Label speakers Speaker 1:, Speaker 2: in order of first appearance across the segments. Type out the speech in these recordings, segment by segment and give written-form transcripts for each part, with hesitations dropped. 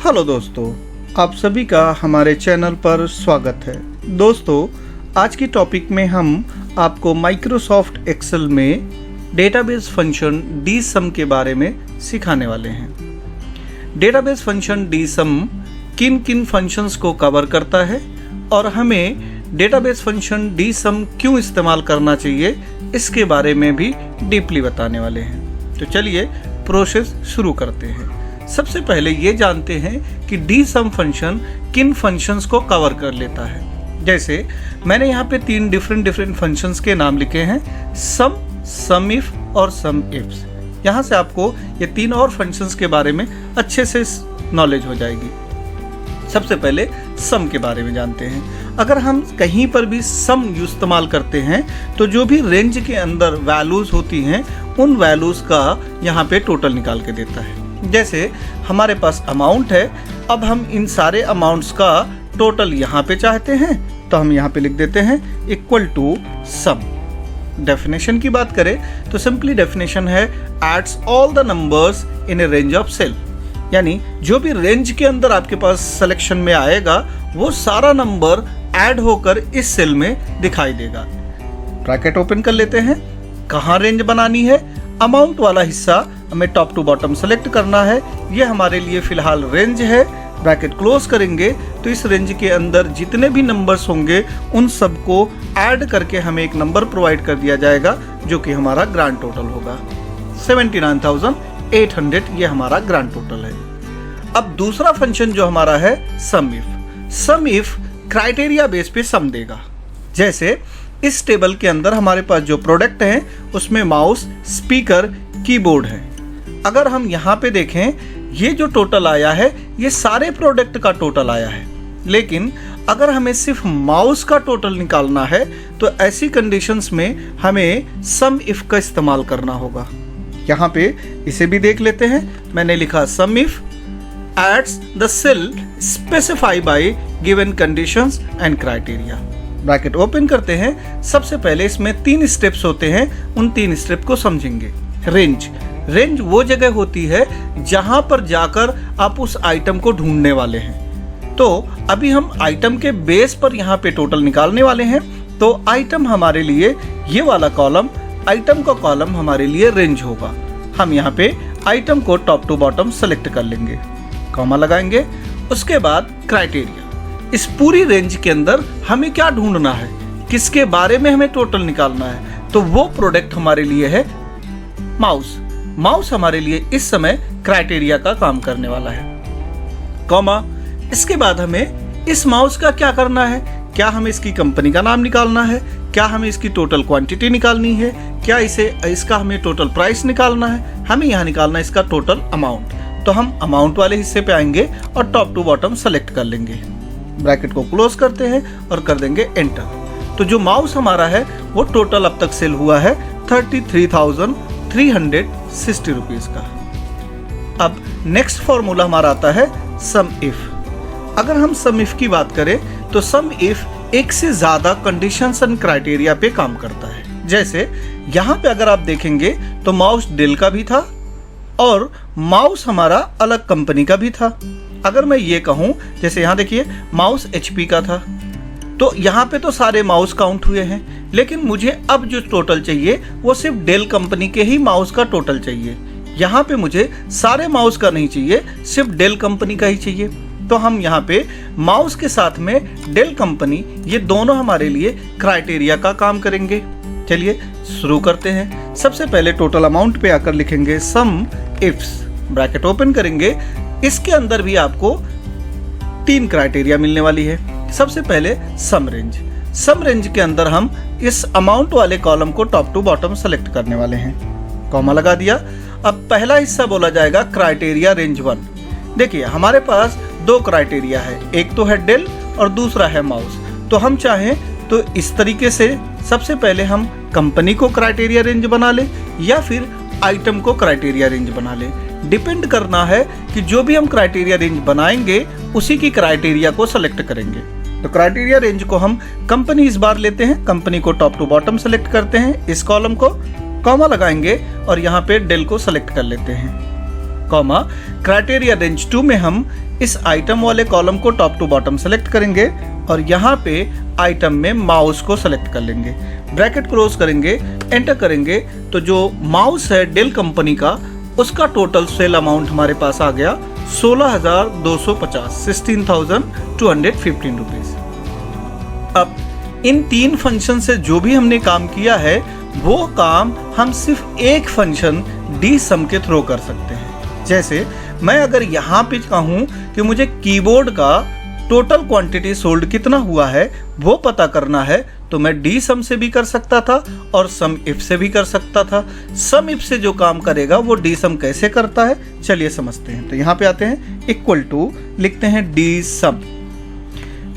Speaker 1: Hello दोस्तों, आप सभी का हमारे चैनल पर स्वागत है। दोस्तों, आज की टॉपिक में हम आपको माइक्रोसॉफ्ट एक्सेल में डेटाबेस फंक्शन dsum के बारे में सिखाने वाले हैं। डेटाबेस फंक्शन dsum किन किन फंक्शंस को कवर करता है और हमें डेटाबेस फंक्शन dsum क्यों इस्तेमाल करना चाहिए, इसके बारे में भी डीपली बताने वाले हैं। तो चलिए प्रोसेस शुरू करते हैं। सबसे पहले ये जानते हैं कि dsum फंक्शन किन फंक्शंस को कवर कर लेता है। जैसे मैंने यहाँ पे तीन डिफरेंट फंक्शंस के नाम लिखे हैं, सम, समिफ और समिफ्स। यहाँ से आपको ये तीन और फंक्शंस के बारे में अच्छे से नॉलेज हो जाएगी। सबसे पहले सम के बारे में जानते हैं। अगर हम कहीं पर भी सम इस्तेमाल करते हैं तो जो भी रेंज के अंदर वैल्यूज होती हैं उन वैल्यूज का यहाँ पे टोटल निकाल के देता है। जैसे हमारे पास अमाउंट है, अब हम इन सारे अमाउंट्स का टोटल यहाँ पे चाहते हैं तो हम यहाँ पे लिख देते हैं इक्वल टू सम। डेफिनेशन की बात करें तो सिंपली डेफिनेशन है adds all the numbers in a range of cell, यानी जो भी रेंज के अंदर आपके पास सिलेक्शन में आएगा वो सारा नंबर ऐड होकर इस सेल में दिखाई देगा। ब्रैकेट ओपन कर लेते हैं। कहाँ रेंज बनानी है? अमाउंट वाला हिस्सा हमें टॉप टू बॉटम सेलेक्ट करना है। ये हमारे लिए फिलहाल रेंज है। ब्रैकेट क्लोज करेंगे तो इस रेंज के अंदर जितने भी नंबर्स होंगे उन सबको ऐड करके हमें एक नंबर प्रोवाइड कर दिया जाएगा जो कि हमारा ग्रांड टोटल होगा 79,800। ये हमारा ग्रांड टोटल है। अब दूसरा फंक्शन जो हमारा है समिफ। समिफ क्राइटेरिया बेस पे सम देगा। जैसे इस टेबल के अंदर हमारे पास जो प्रोडक्ट हैं उसमें माउस, स्पीकर, कीबोर्ड है। अगर हम यहाँ पे देखें, ये जो टोटल आया है ये सारे प्रोडक्ट का टोटल आया है, लेकिन अगर हमें सिर्फ माउस का टोटल निकालना है तो ऐसी कंडीशंस में हमें सम इफ का इस्तेमाल करना होगा। यहाँ पे इसे भी देख लेते हैं। मैंने लिखा sum if adds the cell specify by given conditions and criteria. Bracket open करते हैं। सबसे पहले इसमें 3 स्टेप्स होते हैं, उन 3 स्टेप को समझेंगे। रेंज वो जगह होती है जहां पर जाकर आप उस आइटम को ढूंढने वाले हैं। तो अभी हम आइटम के बेस पर यहाँ पे टोटल निकालने वाले हैं। तो आइटम हमारे लिए ये वाला कॉलम, आइटम का कॉलम हमारे लिए रेंज होगा। हम यहाँ पे आइटम को टॉप टू बॉटम सेलेक्ट कर लेंगे, कॉमा लगाएंगे। उसके बाद क्राइटेरिया। इस पूरी रेंज के अंदर हमें क्या ढूंढना है, किसके बारे में हमें टोटल निकालना है, तो वो प्रोडक्ट हमारे लिए है माउस हमारे लिए इस समय क्राइटेरिया का काम करने वाला है, कॉमा। इसके बाद हमें इस माउस का क्या करना है? क्या हमें इसकी कंपनी का नाम निकालना है? क्या हमें इसकी टोटल क्वांटिटी निकालनी है? क्या इसका हमें टोटल प्राइस निकालना है? हमें यहाँ निकालना है इसका टोटल अमाउंट। तो हम अमाउंट वाले हिस्से पे आएंगे और टॉप टू बॉटम सेलेक्ट कर लेंगे। ब्रैकेट को क्लोज करते हैं और कर देंगे एंटर। तो जो माउस हमारा है वो टोटल अब तक सेल हुआ है 33,360 रुपीज का। अब नेक्स्ट फॉर्मूला हमारा आता है सम इफ। अगर हम सम इफ की बात करें तो सम इफ एक से ज्यादा कंडीशंस एंड क्राइटेरिया पे काम करता है। जैसे यहाँ पे अगर आप देखेंगे तो माउस डेल का भी था और माउस हमारा अलग कंपनी का भी था। अगर मैं ये कहूँ, जैसे यहाँ देखिए माउस HP का था, तो यहाँ पे तो सारे माउस काउंट हुए हैं, लेकिन मुझे अब जो टोटल चाहिए वो सिर्फ डेल कंपनी के ही माउस का टोटल चाहिए। यहाँ पे मुझे सारे माउस का नहीं चाहिए, सिर्फ डेल कंपनी का ही चाहिए। तो हम यहाँ पे माउस के साथ में डेल कंपनी, ये दोनों हमारे लिए क्राइटेरिया का काम करेंगे। चलिए शुरू करते हैं। सबसे पहले टोटल अमाउंट पे आकर लिखेंगे सम इफ्स। ब्रैकेट ओपन करेंगे। इसके अंदर भी आपको 3 क्राइटेरिया मिलने वाली है। सबसे पहले सम रेंज। सम रेंज के अंदर हम इस अमाउंट वाले कॉलम को टॉप टू बॉटम सेलेक्ट करने वाले हैं, कॉमा लगा दिया। अब पहला हिस्सा बोला जाएगा क्राइटेरिया रेंज 1। देखिए हमारे पास 2 क्राइटेरिया है, एक तो है डेल और दूसरा है माउस। तो हम चाहें तो इस तरीके से सबसे पहले हम कंपनी को क्राइटेरिया रेंज बना ले या फिर आइटम को क्राइटेरिया रेंज बना ले। डिपेंड करना है कि जो भी हम क्राइटेरिया रेंज बनाएंगे उसी की क्राइटेरिया को सेलेक्ट करेंगे। तो क्राइटेरिया रेंज को हम कंपनी इस बार लेते हैं, कंपनी को टॉप टू बॉटम सेलेक्ट करते हैं, इस कॉलम को कॉमा लगाएंगे और यहाँ पे डेल को सेलेक्ट कर लेते हैं, कॉमा। क्राइटेरिया रेंज 2 में हम इस आइटम वाले कॉलम को टॉप टू बॉटम सेलेक्ट करेंगे और यहाँ पे आइटम में माउस को सेलेक्ट कर लेंगे, ब्रैकेट क्लोज करेंगे, एंटर करेंगे तो जो माउस है डेल कंपनी का उसका टोटल सेल अमाउंट हमारे पास आ गया 16,250, 16,215 रुपीज। अब इन 3 फंक्शन से जो भी हमने काम किया है वो काम हम सिर्फ एक फंक्शन dsum के थ्रू कर सकते हैं। जैसे मैं अगर यहाँ पे कहूँ कि मुझे कीबोर्ड का टोटल क्वांटिटी सोल्ड कितना हुआ है वो पता करना है तो मैं dsum से भी कर सकता था और SUMIF से भी कर सकता था। SUMIF से जो काम करेगा वो dsum कैसे करता है चलिए समझते हैं। तो यहाँ पे आते हैं, इक्वल टू लिखते हैं dsum।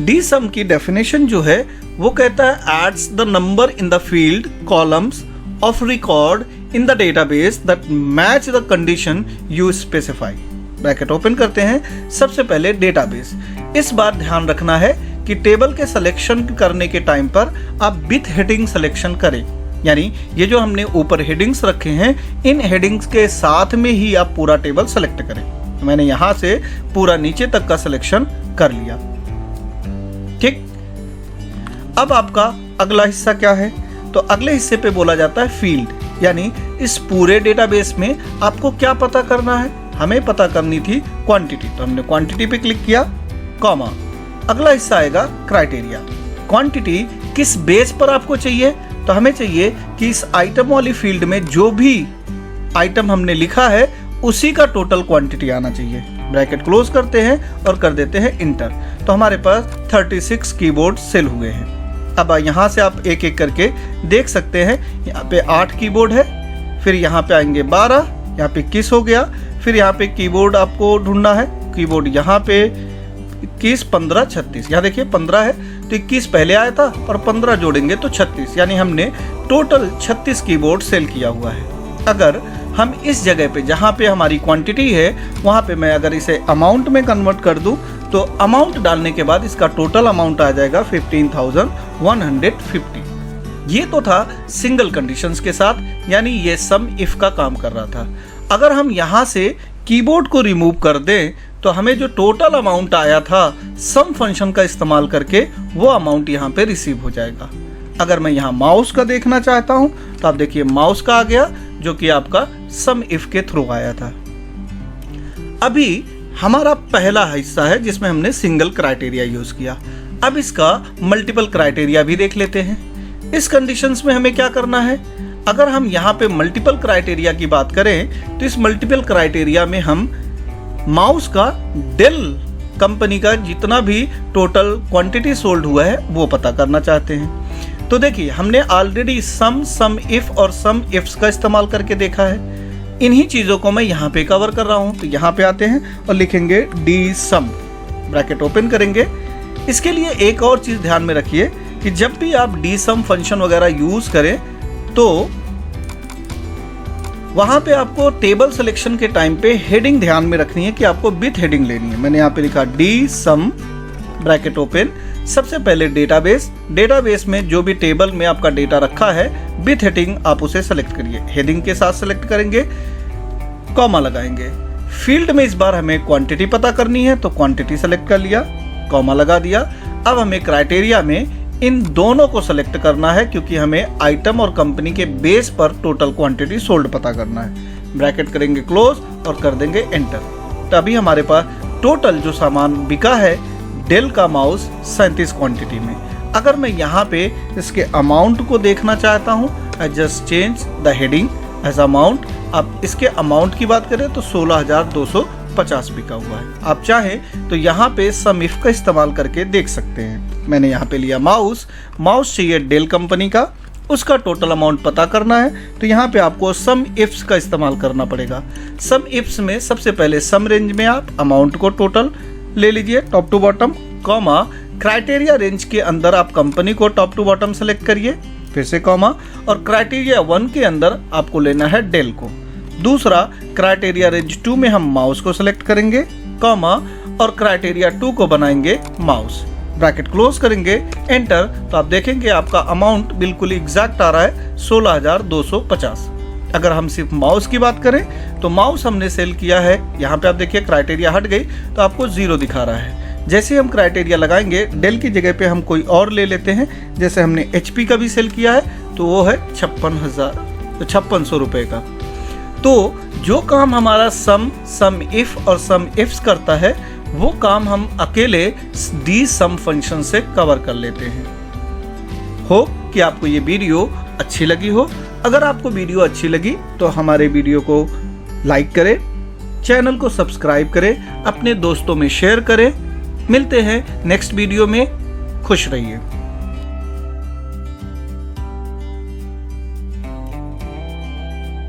Speaker 1: dsum की डेफिनेशन जो है वो कहता है adds the number in the field columns of record in the database that match the condition you specify. Bracket open करते हैं। सबसे पहले डेटाबेस, इस बार ध्यान रखना है कि टेबल के सिलेक्शन करने के टाइम पर आप विथ हेडिंग सिलेक्शन करें, यानी ये जो हमने ऊपर हेडिंग्स रखे हैं इन हेडिंग्स के साथ में ही आप पूरा टेबल सेलेक्ट करें। मैंने यहाँ से पूरा नीचे तक का सिलेक्शन कर लिया। ठीक, अब आपका अगला हिस्सा क्या है? तो अगले हिस्से पे बोला जाता है फील्ड, यानी इस पूरे डेटाबेस में आपको क्या पता करना है? हमें पता करनी थी क्वांटिटी, तो हमने क्वांटिटी पे क्लिक किया, कॉमा। अगला हिस्सा आएगा क्राइटेरिया। क्वांटिटी किस बेस पर आपको चाहिए? तो हमें चाहिए कि इस आइटम वाली फील्ड में जो भी आइटम हमने लिखा है उसी का टोटल क्वांटिटी आना चाहिए। ब्रैकेट क्लोज करते हैं और कर देते हैं इंटर। तो हमारे पास 36 कीबोर्ड सेल हुए हैं। अब यहाँ से आप एक एक करके देख सकते हैं। यहाँ पे 8 कीबोर्ड है, फिर यहाँ पे आएंगे 12, यहाँ पे 21 हो गया। फिर यहाँ पे कीबोर्ड आपको ढूंढना है, कीबोर्ड यहाँ पे 21, 15, 36। यहाँ देखिए 15 है तो 21 पहले आया था और 15 जोड़ेंगे तो 36, यानी हमने टोटल 36 कीबोर्ड सेल किया हुआ है। अगर हम इस जगह पे जहाँ पे हमारी क्वांटिटी है वहाँ पे मैं अगर इसे अमाउंट में कन्वर्ट कर दूँ तो अमाउंट डालने के बाद इसका टोटल अमाउंट आ जाएगा 15,150। ये तो था सिंगल कंडीशंस के साथ, यानी ये SUMIF का काम कर रहा था। अगर हम यहाँ से कीबोर्ड को रिमूव कर दें तो हमें जो टोटल अमाउंट आया था सम फंक्शन का इस्तेमाल करके वो अमाउंट यहाँ पे रिसीव हो जाएगा। अगर मैं यहाँ माउस का देखना चाहता हूँ तो आप देखिए माउस का आ गया जो कि आपका SUMIF के थ्रू आया था। अभी हमारा पहला हिस्सा है जिसमें हमने सिंगल क्राइटेरिया यूज किया। अब इसका मल्टीपल क्राइटेरिया भी देख लेते हैं। इस कंडीशंस में हमें क्या करना है? अगर हम यहाँ पे मल्टीपल क्राइटेरिया की बात करें तो इस मल्टीपल क्राइटेरिया में हम माउस का डेल कंपनी का जितना भी टोटल क्वांटिटी सोल्ड हुआ है वो पता करना चाहते हैं। तो देखिए हमने ऑलरेडी SUMIF और SUMIFs का इस्तेमाल करके देखा है। इन्हीं चीज़ों को मैं यहाँ पे कवर कर रहा हूँ। तो यहाँ पे आते हैं और लिखेंगे dsum, ब्रैकेट ओपन करेंगे। इसके लिए एक और चीज़ ध्यान में रखिए कि जब भी आप dsum फंक्शन वगैरह यूज़ करें तो वहाँ पे आपको टेबल सिलेक्शन के टाइम पे हेडिंग ध्यान में रखनी है कि आपको विथ हेडिंग लेनी है। मैंने यहाँ पे लिखा dsum, ब्रैकेट ओपन। सबसे पहले डेटाबेस में जो भी टेबल में आपका डेटा रखा है विथ हेडिंग आप उसे सेलेक्ट करिए। हेडिंग के साथ सेलेक्ट करेंगे, कॉमा लगाएंगे। फील्ड में इस बार हमें क्वांटिटी पता करनी है तो क्वांटिटी सेलेक्ट कर लिया, कॉमा लगा दिया। अब हमें क्राइटेरिया में इन दोनों को सेलेक्ट करना है क्योंकि हमें आइटम और कंपनी के बेस पर टोटल क्वांटिटी सोल्ड पता करना है। ब्रैकेट करेंगे क्लोज और कर देंगे एंटर। तभी हमारे पास टोटल जो सामान बिका है डेल का माउस 37 क्वांटिटी में। अगर मैं यहाँ पे इसके अमाउंट को देखना चाहता हूँ, I just change the heading as amount. अब इसके अमाउंट की बात करें तो 16,250 बिका हुआ है। आप चाहें तो यहाँ पे SUMIF का इस्तेमाल करके देख सकते हैं। मैंने यहाँ पे लिया माउस चाहिए डेल कंपनी का, उसका टोटल अमाउंट पता करना है तो यहाँ पे आपको SUMIFs का इस्तेमाल करना पड़ेगा। SUMIFs में सबसे पहले सम रेंज में आप अमाउंट को टोटल ले लीजिए top to bottom, comma criteria range के अंदर आप कंपनी को टॉप टू बॉटम सेलेक्ट करिए, फिर से कॉमा, और क्राइटेरिया 1 के अंदर आपको लेना है डेल को। दूसरा क्राइटेरिया रेंज 2 में हम माउस को सेलेक्ट करेंगे, कॉमा, और क्राइटेरिया 2 को बनाएंगे माउस। ब्रैकेट क्लोज करेंगे, एंटर। तो आप देखेंगे आपका अमाउंट बिल्कुल एग्जैक्ट आ रहा है 16,250। अगर हम सिर्फ माउस की बात करें तो माउस हमने सेल किया है, यहाँ पे आप देखिए क्राइटेरिया हट गई तो आपको 0 दिखा रहा है। जैसे हम क्राइटेरिया लगाएंगे डेल की जगह पे हम कोई और ले लेते हैं, जैसे हमने HP का भी सेल किया है तो वो है 5600 रुपये का। तो जो काम हमारा सम इफ और सम इफ्स करता है वो काम हम अकेले डी सम फंक्शन से कवर कर लेते हैं। होप कि आपको ये वीडियो अच्छी लगी हो। अगर आपको वीडियो अच्छी लगी तो हमारे वीडियो को लाइक करें, चैनल को सब्सक्राइब करें, अपने दोस्तों में शेयर करें। मिलते हैं नेक्स्ट वीडियो में। खुश रहिए।